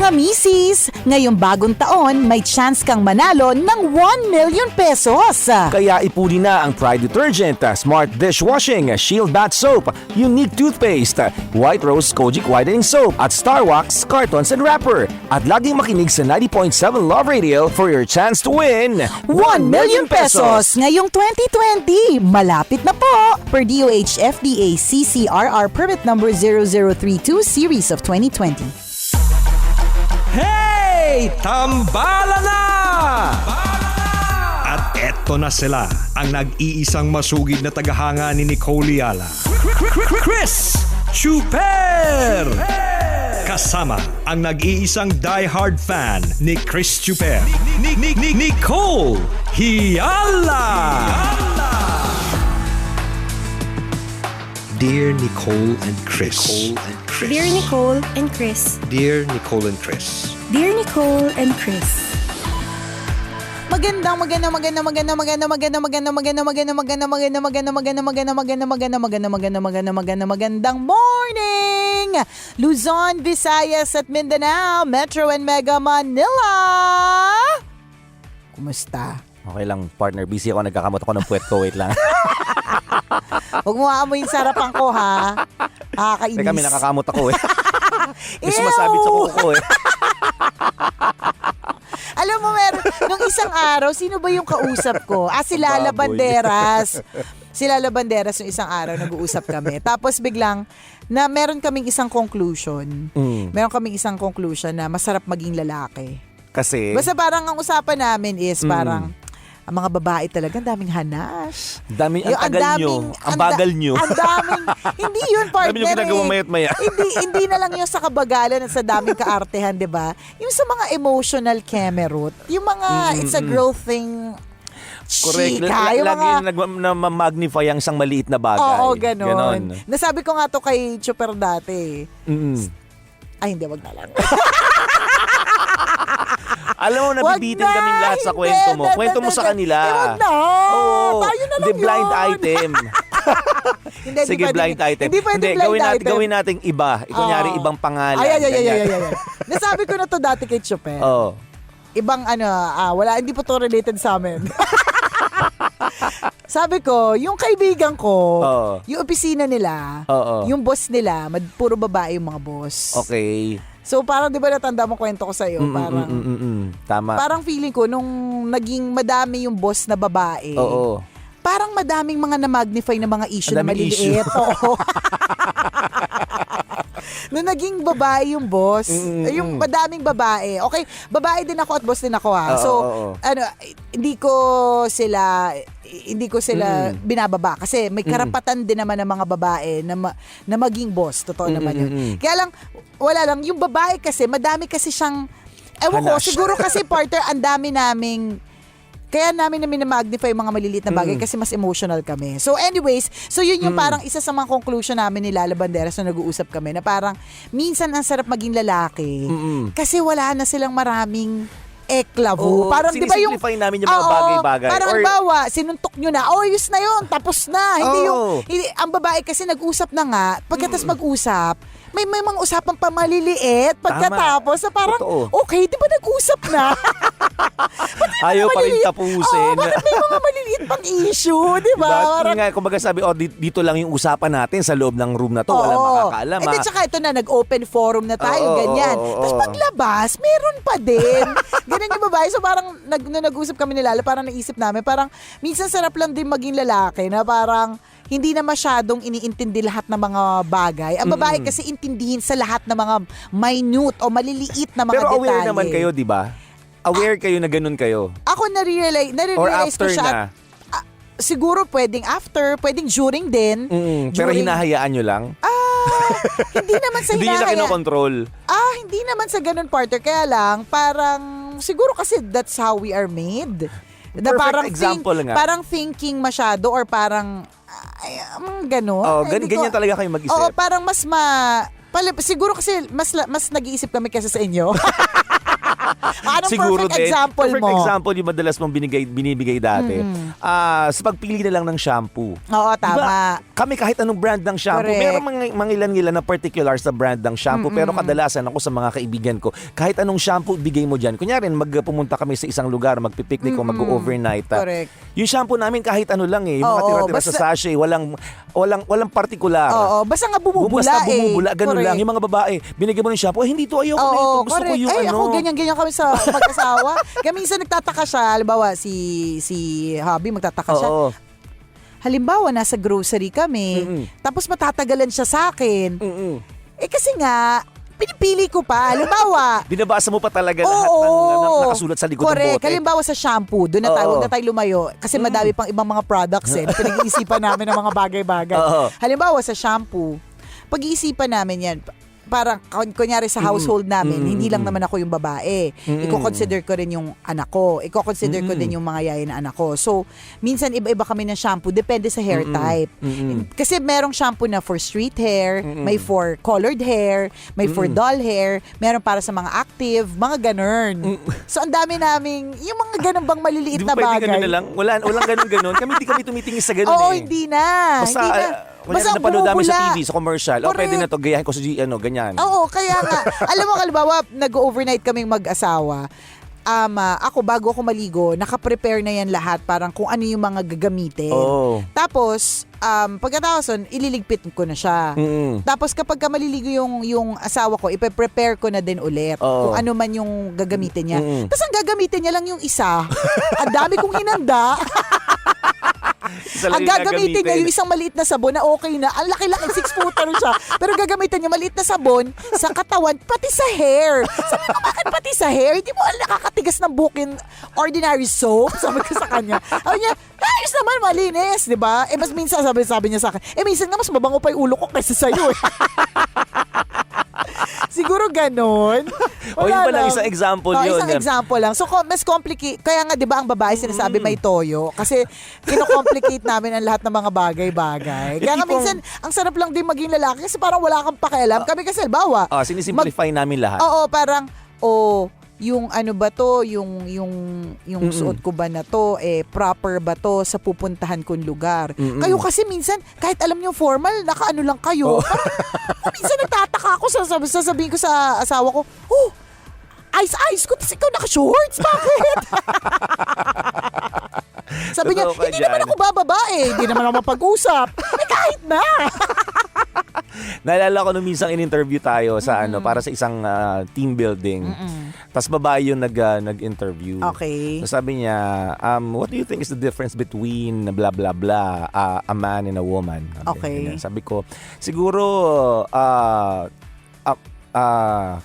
Mga misis, ngayong bagong taon may chance kang manalo ng 1 million pesos. Kaya ipuri na ang Pride Detergent, Smart Dishwashing, Shield Bath Soap, Unique Toothpaste, White Rose Kojic Whitening Soap at Star Wax Cartons and Wrapper. At laging makinig sa 90.7 Love Radio for your chance to win 1 million pesos ngayong 2020. Malapit na po. Per DOH FDA CCRR Permit Number 0032 Series of 2020. Hey! Tambala na! At eto na sila, ang nag-iisang masugid na tagahanga ni Nicole Yala. Chris Chuper! Kasama ang nag-iisang diehard fan ni Chris Chuper, Nicole Hiala! Dear Nicole and Chris. Dear Nicole and Chris. Dear Nicole and Chris. Dear Nicole and Chris. Magandang morning! Luzon, Visayas at Mindanao, Metro and Mega Manila! Kumusta? Okay lang, partner. Busy ako. Nagkakamot ako ng puwet ko. Wait lang. Huwag mo aamoyin sarapan ko, ha? Nakakainis. Teka, may nakakamot ako eh. May sumasabit sa kuko ko eh. Alam mo, nung isang araw, sino ba yung kausap ko? Si Lala Baboy. Banderas. Si Lala Banderas, yung isang araw, nag-uusap kami. Tapos biglang, meron kaming isang conclusion. Meron kaming isang conclusion na masarap maging lalaki. Kasi, Basta parang ang usapan namin is parang, ang mga babae talaga, ang daming hanas. ang tagal nyo. Ang bagal nyo. Ang daming, hindi yun partner. Dami nyo ginagawa mayat maya. hindi na lang yung sa kabagalan at sa daming kaartehan, di ba? Yung sa mga emotional kemerut, yung mga it's a girl thing. Correct. Chika, yung Lagi mga, na-magnify ang isang maliit na bagay. oo, ganon. Nasabi ko nga to kay Chuper dati. Ay, hindi, wag na lang. Alam mo, nabibitin Wag na, kaming lahat sa hindi, kwento mo. Kwento mo sa kanila. Wag na. Oo. Tayo na lang Hindi, blind yun. item. Hindi, Sige, pwede- blind item. Hindi pwede blind item. Gawin nating iba. Kunyari, Oo. ibang pangalan. Ay. ganyan. Nasabi ko na to dati kay Chuper. Oo. Ibang wala, hindi po to related sa amin. Sabi ko, yung kaibigan ko, Oo. yung opisina nila, Oo. yung boss nila, puro babae yung mga boss. Okay. So parang di ba natanda mo kwento ko sa'yo, parang, Tama. parang feeling ko nung naging madami yung boss na babae, Oo. parang madaming mga na-magnify na mga issue na Ang daming maliliit. Oo. Nung naging babae yung boss, yung madaming babae. Okay, babae din ako at boss din ako ha. Oo, So, oo. hindi ko sila binababa kasi may karapatan din naman ng mga babae na maging boss. Totoo naman yun. Kaya lang, wala lang. Yung babae kasi, madami kasi siyang, ewan ko, Hanas. siguro kasi partner, ang dami naming, kaya namin na-magnify yung mga maliliit na bagay kasi mas emotional kami. So anyways, so yun yung parang isa sa mga conclusion namin ni Lala Banderas na nag-uusap kami na parang minsan ang sarap maging lalaki kasi wala na silang maraming eklabo. Oo, Parang di ba yung sinisimplify namin yung mga Oo, bagay-bagay. Parang Or- bawa, sinuntok nyo na. Oh, yus na yun. Tapos na. Oo. Ang babae kasi nag-usap na nga. Pagkatapos mag-usap, may mga usapang pamaliliit. Pagkatapos, na parang, Totoo. okay, di ba nag-usap na? Ayaw pa rin Maliliit. tapusin. Oo, bakit may mga maliliit pang issue, di ba? Diba? Parang, Nga, kumbaga sabi, dito lang yung usapan natin sa loob ng room na to. Walang makakaalam. And then, tsaka ito na, nag-open forum na tayo, Oo, ganyan. oo, Tapos oo. paglabas, meron pa din. Ganun yung babae. So parang, nung nag-usap kami ni Lala, parang naisip namin, parang, minsan sarap lang din maging lalaki na parang, hindi na masyadong iniintindi lahat ng mga bagay. Ang babae kasi intindihin sa lahat ng mga minute o maliliit na mga Pero detalye. aware naman kayo, di ba? Aware kayo na ganun kayo. Ako nare-realize Or ko after siya. na. Siguro pwedeng after, pwedeng during din. Pero During- hinahayaan nyo lang? Hindi naman sa Hindi nyo na hinahaya. kinokontrol? Hindi naman sa ganun partner. Kaya lang, parang, siguro kasi that's how we are made. Na Perfect parang example nga. Parang thinking masyado or parang, ganun. Oh, Hindi ganyan ko- talaga kayo mag-isip. Oo, parang siguro kasi mas nag-iisip kami kaysa sa inyo. Anong Siguro perfect example perfect mo? example yung madalas mong binibigay dati. Sa pagpili na lang ng shampoo. Oo, tama. Diba, kami kahit anong brand ng shampoo, Correct. meron mga ilan-ilan na particular sa brand ng shampoo, pero kadalasan ako sa mga kaibigan ko, kahit anong shampoo bigay mo dyan. Kunyari, pumunta kami sa isang lugar, magpipiknik o mag-overnight. Correct. Yung shampoo namin kahit ano lang yung mga Oo, tira-tira sa basta- sachet, walang particular. Oo, basta nga bumubula Basta bumubula, ganun Correct. lang. Yung mga babae, binigyan mo ng shampoo, hindi to, ayoko na ito. Oo, Gusto ko correct. yung Ay, ano. ako ganyan-ganyan kami sa mag-asawa. Kaya minsan nagtataka siya, halimbawa si Hubby magtataka siya. Oo. Halimbawa, nasa grocery kami, tapos matatagalan siya sa akin. Eh kasi nga, pinipili ko pa. Halimbawa, Binabasa mo pa talaga lahat ng nakasulat sa likod ng correct. bote. Halimbawa sa shampoo, doon na tayo, Oo. huwag na tayo lumayo. Kasi madami pang ibang mga products na pinag-iisipan namin ng mga bagay-bagay. Oo. Halimbawa sa shampoo, pag-iisipan namin yan, parang kunyari sa household namin, hindi lang naman ako yung babae. Iko-consider ko rin yung anak ko. Iko-consider ko din yung mga yaya na anak ko. So, minsan iba-iba kami ng shampoo. Depende sa hair type. Kasi merong shampoo na for straight hair, may for colored hair, may for dull hair, meron para sa mga active, mga ganun. So, ang dami naming, yung mga ganun bang maliliit Di na ba pwede bagay. ganun na lang? Walang ganun-ganun. Hindi kami tumitingin sa ganun Oo, eh. hindi na. Basta, hindi na. kunyari napanood namin sa bumubula. TV, sa commercial. O, pwede Correct. na to, gayahin ko sa ganyan. Oo, kaya nga. Alam mo, halimbawa, nag-overnight kaming mag-asawa. Ako, bago ako maligo, nakaprepare na yan lahat. Parang kung ano yung mga gagamitin. Oo. Tapos, pagkatapos nun, ililigpit ko na siya. Tapos kapag ka maliligo yung asawa ko, ipe-prepare ko na din ulit. Oo. Kung ano man yung gagamitin niya. Tapos ang gagamitin niya lang yung isa. Ang dami kong hinanda. Isa lang Ang yung gagamitin niya yung isang maliit na sabon na okay na. Ang laki-laki, 6-footer siya. Pero gagamitin niya maliit na sabon sa katawan, pati sa hair. Sabi ko, bakit pati sa hair? Hindi mo nakakatigas ng bukin ordinary soap? Sabi ko sa kanya. Sabi niya, ayos naman, malinis, di ba? Eh, mas minsan, sabi niya sa akin, minsan nga mas mabango pa yung ulo ko kaysa sa'yo eh. Siguro ganon. O, yun pa lang isang example yun. Isang example lang. So, mas complicate. Kaya nga, di ba, ang babae sinasabi may toyo. Kasi, kino-complicate namin ang lahat ng mga bagay-bagay. Kaya nga, minsan, ang sarap lang din maging lalaki kasi parang wala kang pakialam. Kami kasi, bawa. Sinisimplify namin lahat. Oo, parang, yung ano ba to, yung suot ko ba na to, proper ba to sa pupuntahan kong lugar. Kayo kasi minsan, kahit alam niyo formal, nakaano lang kayo. Parang, minsan nagtataka ako, sasabihin ko sa asawa ko, ice ko, tapos ikaw naka-shorts, bakit? Sabi niya, Totoo ka hindi dyan. naman ako bababa hindi naman ako mapag-usap. Kahit na. Naalala ko nung minsan in-interview tayo sa para sa isang team building. Tapos babae yung nag-interview. Okay. So sabi niya, what do you think is the difference between blah blah blah a man and a woman? Okay. Sabi ko, siguro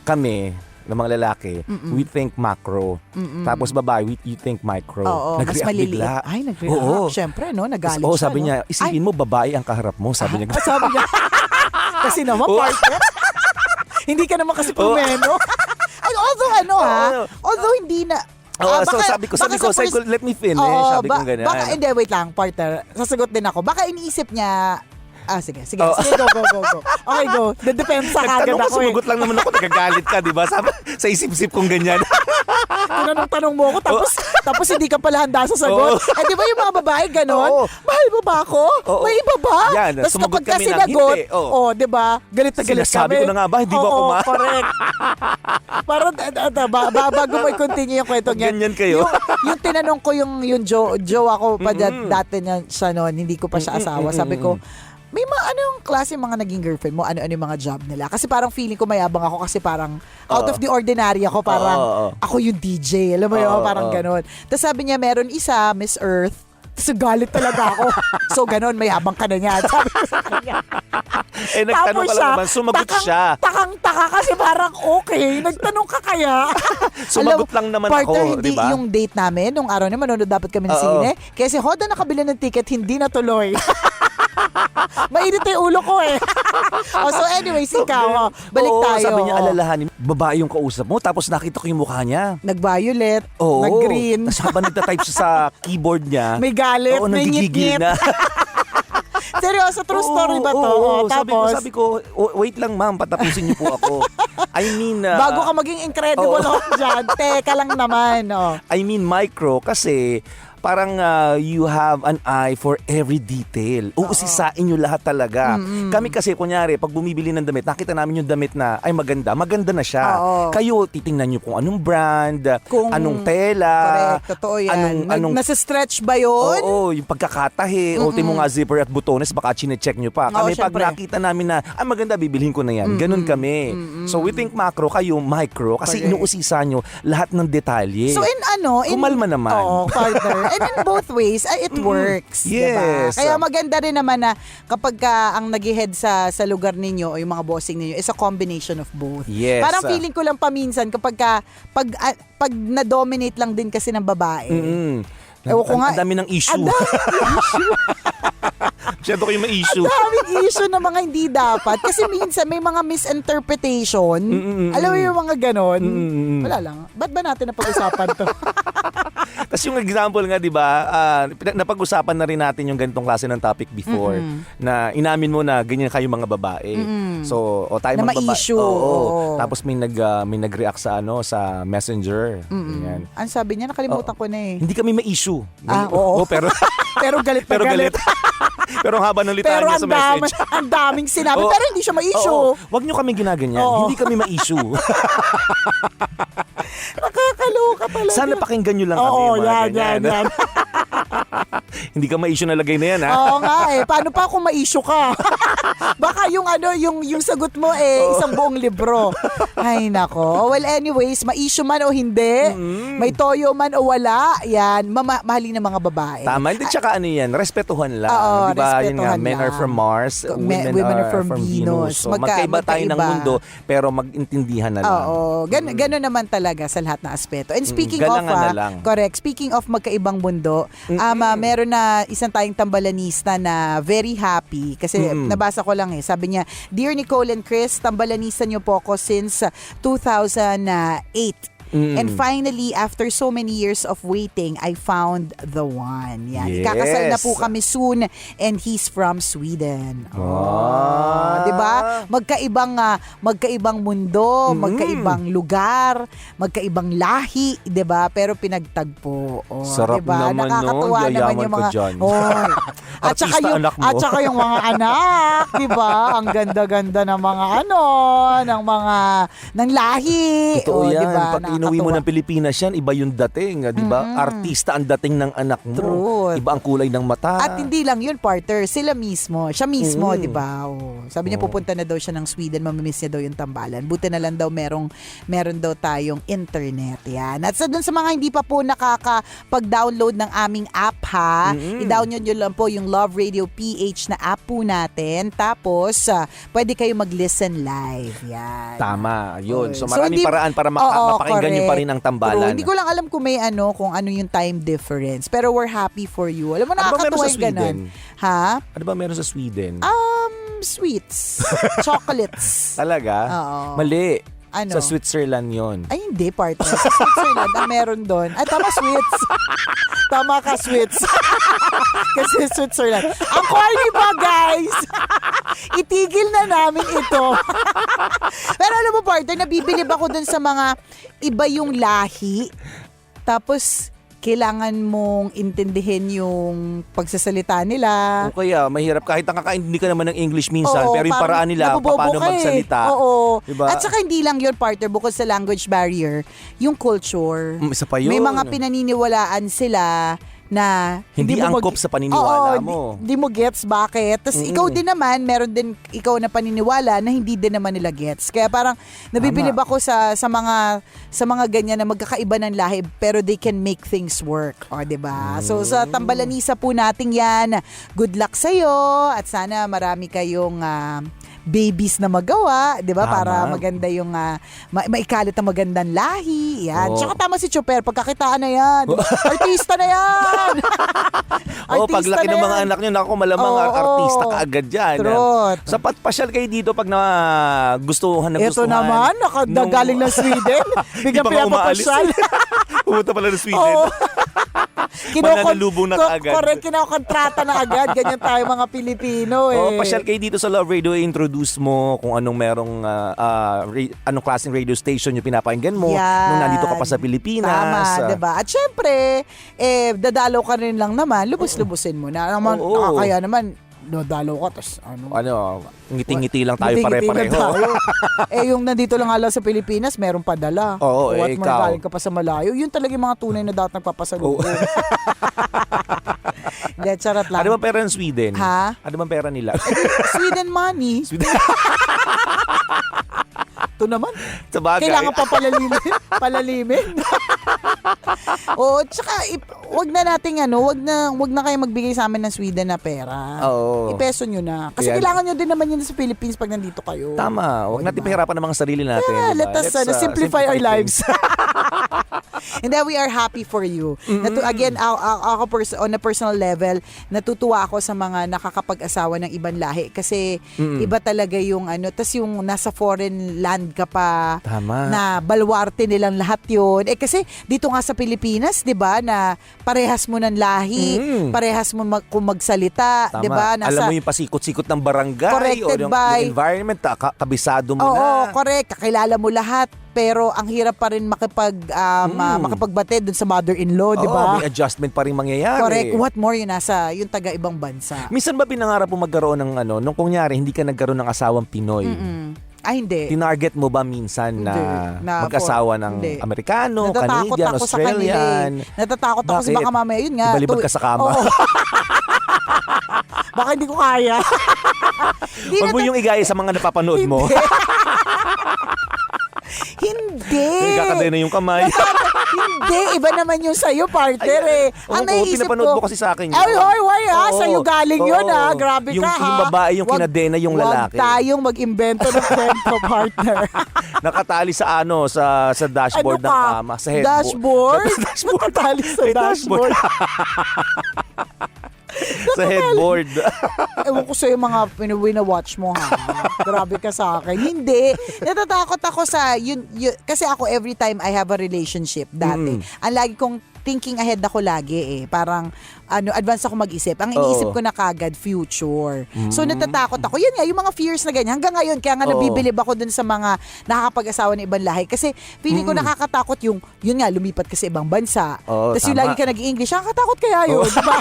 kami ng mga lalaki, we think macro. Tapos babae, you think micro. Oo, mas Nag-react maliliit. bigla. Ay, nag-react. Oo. Siyempre, no? Nagalit Oo, siya, sabi no? niya, isipin mo, babae ang kaharap mo. Sabi niya. Sabi niya. Kasi naman, Oo. partner. Hindi ka naman kasi pumeno. Ay, although hindi na. So sabi ko, let me finish. Sabi ko ganyan. Baka, hindi, wait lang, partner. Sasagot din ako. Baka iniisip niya, sige, go. Okay, go. Dedepensa ka agad Nagtanong ko, ako sumagot lang naman ako, nagagalit ka, di ba? Sa isip-isip kong ganyan. Tinanong mo ako, tapos hindi ka pala handa sa sagot. Oo. Di ba yung mga babae ganon? Oo. Mahal mo ba ako? Oo. May iba ba? Yan, Tapos sumagot kapag ka kami ng sinagot, hindi. Oo. di ba? Galit na galit Sinasabi kami. ko na nga ba, hindi ba ako mahal? correct. Parang, bago mo i-continue yung kwento niyan. Ganyan kayo? Yung tinanong ko yung Joe ako pa dati niya siya noon, hindi ko pa siya asawa. Sabi ko, may anong klase mga naging girlfriend mo? Ano yung mga job nila? Kasi parang feeling ko mayabang ako kasi parang out of the ordinary ako. Parang ako yung DJ. Alam mo yun? Parang ganon. Tapos sabi niya, meron isa, Miss Earth. Tapos galit talaga ako. So ganon, mayabang ka na niya. Sabi ko sa kanya. Nagtanong ka lang naman, sumagot siya. Takang-taka kasi parang okay. Nagtanong ka kaya. Sumagot lang naman ako, partner, hindi di ba? yung date namin, nung araw na manonood dapat kami ng sine. Kaya si Hoda nakabili ng ticket, hindi natuloy. Mainit yung ulo ko so anyways, ikaw, balik tayo. Sabi niya, alalahanin, babae yung kausap mo, tapos nakita ko yung mukha niya. Nag-violet, Oo. nag-green, Tapos habang nagtatype siya sa keyboard niya, may galit, may nagigigil ngit-ngit. na. Seryoso, true story ba to? Oo, Tapos, sabi ko, wait lang ma'am, patapusin niyo po ako. I mean, bago ka maging incredible Hulk dyan, teka lang naman. Oh. I mean micro kasi parang you have an eye for every detail. Uusisain nyo lahat talaga. Kami kasi, kunyari, pag bumibili ng damit, nakita namin yung damit na, ay maganda na siya. Oo. Kayo, titingnan nyo kung anong brand, Kung- anong tela, Correct, totoo yan. Nasa-stretch ba yun? Oo, yung pagkakatahi, ultimo nga zipper at butones, baka chinecheck nyo pa. Oo, Kami pag syempre. nakita namin na, ay maganda, bibilhin ko na yan. Ganun kami. So we think macro, kayo micro, kasi Correct. inuusisa nyo lahat ng detalye. So Kumalma naman. Oo, partner. And in both ways, it works. Yes. Diba? Kaya maganda rin naman na kapag ang nag-head sa lugar ninyo o yung mga bossing ninyo is a combination of both. Yes. Parang feeling ko lang paminsan kapag pag na-dominate lang din kasi ng babae. Ewan ko nga. Ang dami ng issue. Ang daming issue. Masyado kayo may issue. Daming issue na mga hindi dapat. Kasi minsan may mga misinterpretation. Alam mo yung mga ganon? Wala lang. Ba't ba natin napag-usapan to? Tapos yung example nga, di ba, napag-usapan na rin natin yung ganitong klase ng topic before, na inamin mo na ganyan kayo mga babae. So, tayo Na mga babae. ma-issue. Oo. Tapos may nag-react sa sa Messenger. Ganyan. Ang sabi niya, nakalimutan ko na eh. Hindi kami may issue. Oo. Pero Pero galit na pero galit. galit. Pero ang haba ng litaan Pero niya sa message. ang daming sinabi. Oo. Pero hindi siya ma-issue. Oo. Wag nyo kami ginaganyan. Oo. Hindi kami ma-issue. Nakakaloka talaga. Sana pakinggan nyo lang kami. Oo, mga yan. ganyan. Hindi ka ma-issue na lagay na yan, ha? Oo nga eh. Paano pa kung ma-issue ka? Baka yung sagot mo isang buong libro. Ay nako. Well anyways, ma-issue man o hindi, may toyo man o wala, yan, mahalin ng mga babae. Tama. Hindi, tsaka ano yan, respetuhan lang. Oo, Di ba? Yun nga, respetuhan men are lang. from Mars, women are from Venus. So, magkaiba tayo ng mundo, pero mag-intindihan na lang. Oo, gano'n naman talaga sa lahat na aspeto. And speaking Galangan of, na lang. correct, speaking of magkaibang mundo, meron na isang tayong tambalanista na very happy kasi nabasa ko lang sabi niya, Dear Nicole and Chris, tambalanista niyo po ako since 2008. And finally, after so many years of waiting, I found the one. Yan. Yes. Ikakasal na po kami soon and he's from Sweden. Ah. 'Di ba? Magkaibang mundo, magkaibang lugar, magkaibang lahi, 'di ba? Pero pinagtagpo. Oh, Sarap 'di ba? naman, Nakakatuwa no? naman Yayaman yung ka mga dyan. Oy. Artista anak mo. At saka yung mga anak, 'di ba? Ang ganda-ganda ng mga ng lahi. Totoo Oh, yan. 'di ba? Pag inuwi mo Nakakatuwa. ng Pilipinas yan, iba yung dating. Di ba? Artista ang dating ng anak mo. Truth. Iba ang kulay ng mata. At hindi lang yun, partner. Siya mismo, di ba? Oh. Sabi niya pupunta na daw siya ng Sweden, mamimiss niya daw yung tambalan. Buti na lang daw meron daw tayong internet. Yan. At dun sa mga hindi pa po nakakapag-download ng aming app ha, i-download nyo lang po yung Love Radio PH na app po natin. Tapos, pwede kayo mag-listen live. Yan. Tama. Yun. So So, maraming hindi- paraan para Oo, mapakinggan nyo pa rin ang True. tambalan. Hindi ko lang alam kung ano yung time difference. Pero we're happy for you. Alam mo, Ano ba meron nakakatuwa sa yung ganun. Sweden? Ha? Ano ba meron sa Sweden? Sweets. Chocolates. Talaga? Oo. Mali. Ano? Sa Switzerland yon. Ay, hindi, partner. Sa Switzerland, ang meron doon. Ay, tama, sweets. Tama ka, sweets. Kasi Switzerland. Ang corny ba, guys? Itigil na namin ito. Pero alam mo, partner, nabibilib ako doon sa mga iba yung lahi. Tapos, kailangan mong intindihin yung pagsasalita nila. O kaya, mahirap. Kahit nakakaintindi ka naman ng English minsan, Oo, pero yung paraan nila, nabobobo paano ka magsalita. Oo. Diba? At saka hindi lang yun, partner, bukod sa language barrier, yung culture. Isa pa yun. May mga pinaniniwalaan sila na Hindi mo angkop sa paniniwala mo. Hindi mo gets bakit. Tapos ikaw din naman, meron din ikaw na paniniwala na hindi din naman nila gets. Kaya parang nabibilib ako sa mga ganyan na magkakaiba ng lahi pero they can make things work. O, 'di ba? So sa tambalanisa po nating 'yan. Good luck sa iyo at sana marami kayong babies na magawa, 'di ba? Tama. Para maganda yung maikalit ang magandang lahi. Yan. Oo. Tsaka tama si Chuper, pagkakitaan na 'yan. Artista na 'yan. Oo, paglaki ng mga anak nyo, naku, malamang Oo. artista ka agad dyan. Truth. Sapat pasyal kayo dito pag gustuhan. Ito naman, nakadagaling ng Sweden. Biglang Di pa nga umaalis. pinapapasyal. Pumunta pala ng Sweden. Oo. Mananalubong na kaagad. Correct, kinokontrata na agad. Ganyan tayo mga Pilipino eh. Oo, pasyal kayo dito sa Love Radio, introduce mo kung anong merong anong klaseng radio station yung pinapakinggan mo nung nandito ka pa sa Pilipinas. Tama, diba? At syempre, dadalaw ka rin lang naman, lubos-lubusin mo na. Kaya naman, dalaw ka, tapos ngiti-ngiti lang tayo ngiti-ngiti lang pare-pareho. tayo. Yung nandito lang ala sa Pilipinas, meron pa dala. Oo, What more ikaw. galing ka pa sa malayo. Yun talaga yung mga tunay na dapat nagpapasalubong. Hindi, charot lang. Ano bang pera ng Sweden? Ha? Ano bang pera nila? Sweden money. Ito naman. Sa bagay. Kailangan pa palalimin. Oo, tsaka wag na nating wag na kayo magbigay sa amin ng Sweden na pera. Oo. Ipeso nyo na. Kasi Kaya- kailangan nyo din naman yun sa Philippines pag nandito kayo. Tama. Huwag natin pahirapan ng mga sarili natin. Yeah, diba? let us simplify our lives. And then we are happy for you. Again, ako on a personal level, natutuwa ako sa mga nakakapag-asawa ng ibang lahi kasi iba talaga yung tas yung nasa foreign land ka pa. Tama. Na balwarte nilang lahat yun. Kasi dito nga sa Pilipinas, 'di ba, na parehas mo ng lahi, parehas mo kung magsalita, Tama. 'di ba? Alam mo yung pasikot-sikot ng barangay Corrected o yung by- environment, kabisado mo Oo, na. correct. Kakilala mo lahat. Pero ang hirap pa rin makipagbate dun sa mother-in-law, di ba? May adjustment pa rin mangyayari. Correct. What more yun nasa yung taga-ibang bansa. Minsan ba pinangarap mo magkaroon ng nung kunyari hindi ka nagkaroon ng asawang Pinoy? Hindi. Tinarget mo ba minsan na Hindi. mag-asawa ng Hindi. Amerikano, Natatakot Canadian, ako sa kanila Australian? Natatakot ako kasi Bakit? baka mamaya, yun nga. Ibalibag ka sa kama. Oo. Baka hindi ko kaya. Huwag mo yung igaya sa mga napapanood mo. Hindi. Kakadena yung kamay. Hindi. Iba naman yung sa'yo, partner eh. Ang naiisip pinapanood ko. mo kasi sa akin. Ay, hoy, ha? Oo. Sa'yo galing yun, Oo. ha? Grabe Yung- ka, ha? yung babae yung kinadena yung lalaki. Huwag tayong mag-imbento ng kwento, partner. Nakatali sa sa dashboard ng kama, sa headboard. Dashboard? Dashboard. Nakatali sa May dashboard. Sa headboard. Ewan ko sa'yo mga watch mo, ha? Grabe ka sa akin. Hindi. Natatakot ako sa, kasi ako every time I have a relationship dati, ang lagi kong thinking ahead ako lagi eh. Parang, advance ako mag-isip. Ang iniisip ko na kagad, future. So, natatakot ako. Yun nga, yung mga fears na ganyan. Hanggang ngayon, kaya nga nabibilib ako dun sa mga nakakapag-asawa ng ibang lahi. Kasi, feeling ko nakakatakot yun nga, lumipat ka sa ibang bansa. Oo, Tapos yung tama. lagi ka nag-i-English, nakakatakot kaya yun. Diba?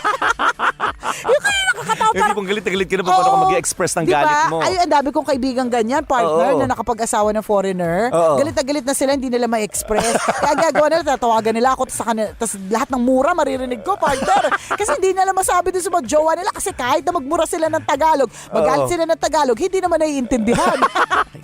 Yung kaya nakakatakot. Hindi kung galit na galit ka na paano ka mag-express ng galit mo. Ay, ang dami kong kaibigan ganyan, partner, Oo. na nakapag-asawa ng foreigner. Oo. Galit na galit na sila, hindi nila ma-express. Kaya gagawa nila, tatawagan nila ako, tapos lahat ng mura maririnig ko, partner. Kasi hindi nila masabi dun sa mga jowa nila, kasi kahit na magmura sila ng Tagalog, magalit sila ng Tagalog, hindi naman naiintindihan.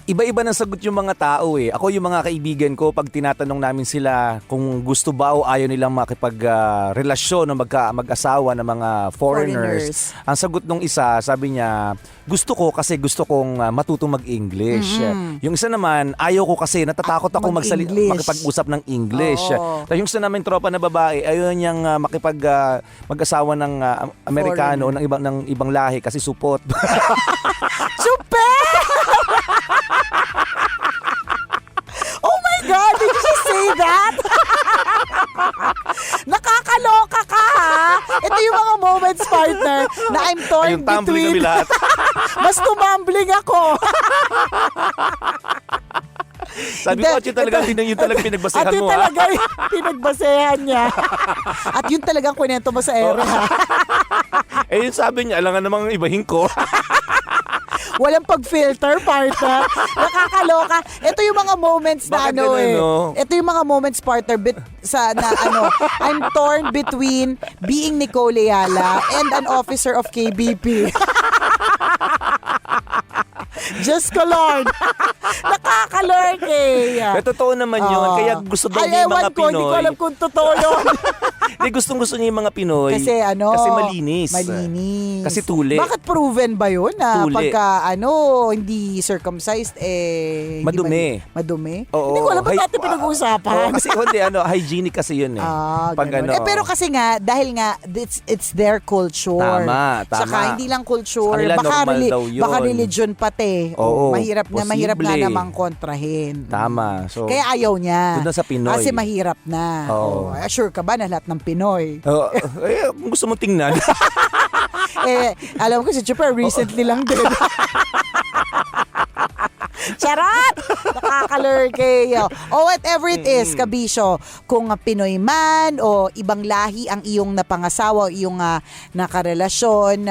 Iba-iba ng sagot yung mga tao eh. Ako yung mga kaibigan ko, pag tinatanong namin sila kung gusto ba o ayaw nilang makipag-relasyon o mag-asawa ng mga foreigners. Ang sagot nung isa, sabi niya, gusto ko kasi gusto kong matutong mag-English. Yung isa naman, ayaw ko kasi natatakot ako Mag-English. makipag-usap ng English. Oo. Tapos yung isa namin tropa na babae, ayaw niyang mag-asawa ng Amerikano o ng ibang lahi kasi supot. Super! Oh my God! Did you just say that? Nakakaloka ka, ha? Ito yung mga moments, partner, na I'm torn Ayun, tumbling between. kami lahat. Mas tumambling ako. Sabi ko, at yun talaga, yun talaga pinagbasehan At yun mo. talaga yung pinagbasehan niya. At yun talagang kwento mo sa ere, ha? Eh, yun sabi niya, alangan namang ibahin ko. Walang pag-filter, partner. Nakakaloka. Ito yung mga moments na Bakit ganun, no? Ito yung mga moments, partner, I'm torn between being Nicole Ayala and an officer of KBP. Just ko, Lord. Nakakalord eh. Eh, totoo naman yun. Kaya gusto daw niya yung mga Pinoy. Hindi ko alam kung totoo yun. Hindi, gustong-gusto niya yung mga Pinoy. Kasi Kasi malinis. Malinis. Kasi tuli. Bakit proven ba yun na Tuli. pagka hindi circumcised, Madumi. Madumi? Oo. Hindi ko alam ba't natin pinag-uusapan. Oo, kasi hindi, hygienic kasi yun eh. Pag ganun. Pero kasi nga, dahil nga, it's their culture. Tama. Saka hindi lang culture. Sa kanila normal daw yun. Baka religion pati. Oo, Mahirap nga posible. namang kontrahin. Tama. So, Kaya ayaw niya. doon na sa Pinoy. Kasi mahirap na. Oo. Sure ka ba na lahat ng Pinoy? kung gusto mong tingnan. Alam ko si Chuper recently lang din. Charot! Nakakalurkey. O whatever it is, kabisyo, kung Pinoy man o ibang lahi ang iyong napangasawa o iyong nakarelasyon,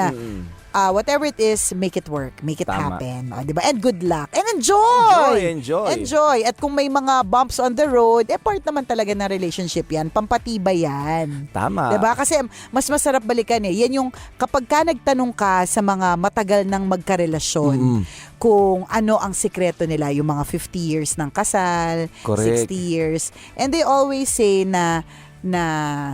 whatever it is, make it work. Make it Tama. happen. Diba? And good luck. And enjoy! Enjoy. At kung may mga bumps on the road, part naman talaga ng relationship yan. Pampatibay yan. Tama. Diba? Kasi mas masarap balikan Yan yung kapag ka nagtanong ka sa mga matagal ng magkarelasyon, kung ano ang sikreto nila, yung mga 50 years ng kasal, Correct. 60 years. And they always say na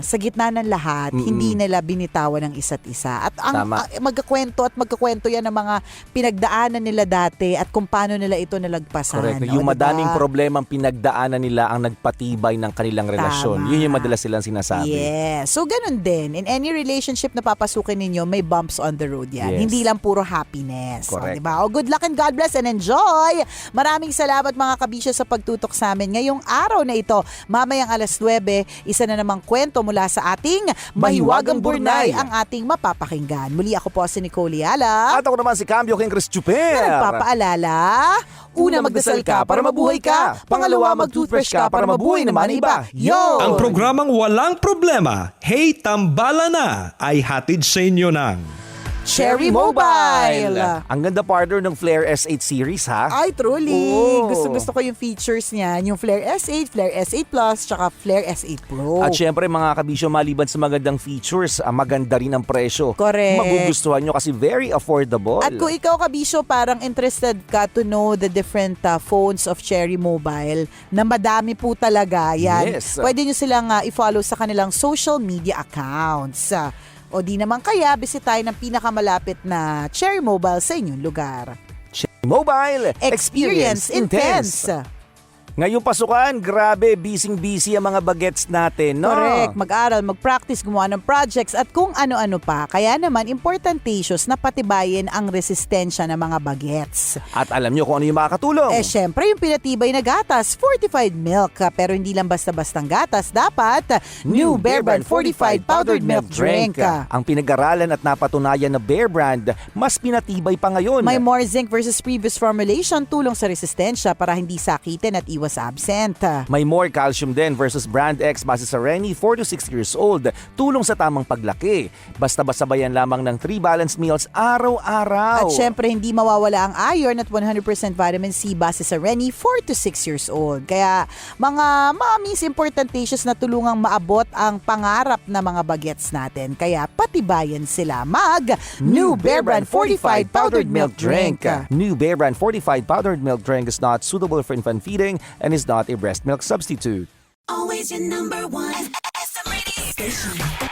sa gitna ng lahat, hindi nila binitawan ng isa't isa. At ang Tama. magkakwento yan ng mga pinagdaanan nila dati at kung paano nila ito nalagpasan. Correct. O, Yung diba? madaming problemang pinagdaanan nila ang nagpatibay ng kanilang relasyon. Tama. Yun yung madalas silang sinasabi. Yes. So, ganun din. In any relationship na papasukin ninyo, may bumps on the road yan. Yes. Hindi lang puro happiness. Correct. O, diba? O, good luck and God bless and enjoy! Maraming salamat mga kabisyo sa pagtutok sa amin ngayong araw na ito. Mamayang alas 9, isa na namang kwento mula sa ating Mahiwagang Burnay ang ating mapapakinggan. Muli ako po si Nicole Yala. At ako naman si Cambio King Chris Chuper. Na nagpapaalala, una magdasal ka para mabuhay ka, pangalawa mag-toothbrush ka para mabuhay naman ang iba. Yo! Ang programang Walang Problema, Hey Tambala Na, ay hatid sa inyo ng Cherry Mobile! Ang ganda partner ng Flare S8 series, ha? Ay, truly. Oo. Gusto ko yung features niyan. Yung Flare S8, Flare S8 Plus, tsaka Flare S8 Pro. At syempre mga kabisyo, maliban sa magandang features, maganda rin ang presyo. Correct. Magugustuhan nyo kasi very affordable. At kung ikaw, kabisyo, parang interested ka to know the different phones of Cherry Mobile, na madami po talaga yan. Yes. Pwede nyo silang i-follow sa kanilang social media accounts. O di naman kaya, bisitahin ng pinakamalapit na Cherry Mobile sa inyong lugar. Cherry Mobile, Experience intense! Ngayong pasukan, grabe, busy-busy ang mga bagets natin, no? Correct. Mag-aral, mag-practice, gumawa ng projects at kung ano-ano pa. Kaya naman, importantatious na patibayin ang resistensya ng mga bagets. At alam nyo kung ano yung makakatulong. Syempre, yung pinatibay na gatas, fortified milk. Pero hindi lang basta-bastang gatas, dapat New Bear Brand Fortified Powdered Milk Drink. Ang pinag-aralan at napatunayan na Bear Brand, mas pinatibay pa ngayon. May more zinc versus previous formulation, tulong sa resistensya para hindi sakitin at iwas absent. May more calcium din versus Brand X base sa Rennie 4 to 6 years old. Tulong sa tamang paglaki. Basta sabayan lamang ng 3 balanced meals araw-araw. At syempre, hindi mawawala ang iron at 100% vitamin C base sa Rennie 4 to 6 years old. Kaya mga mommies, importantatious na tulungang maabot ang pangarap na mga bagets natin. Kaya patibayan sila. New Bear Brand Fortified Powdered Milk Drink. New Bear Brand Fortified Powdered Milk Drink is not suitable for infant feeding and is not a breast milk substitute. Always your number one. SM Radio Station.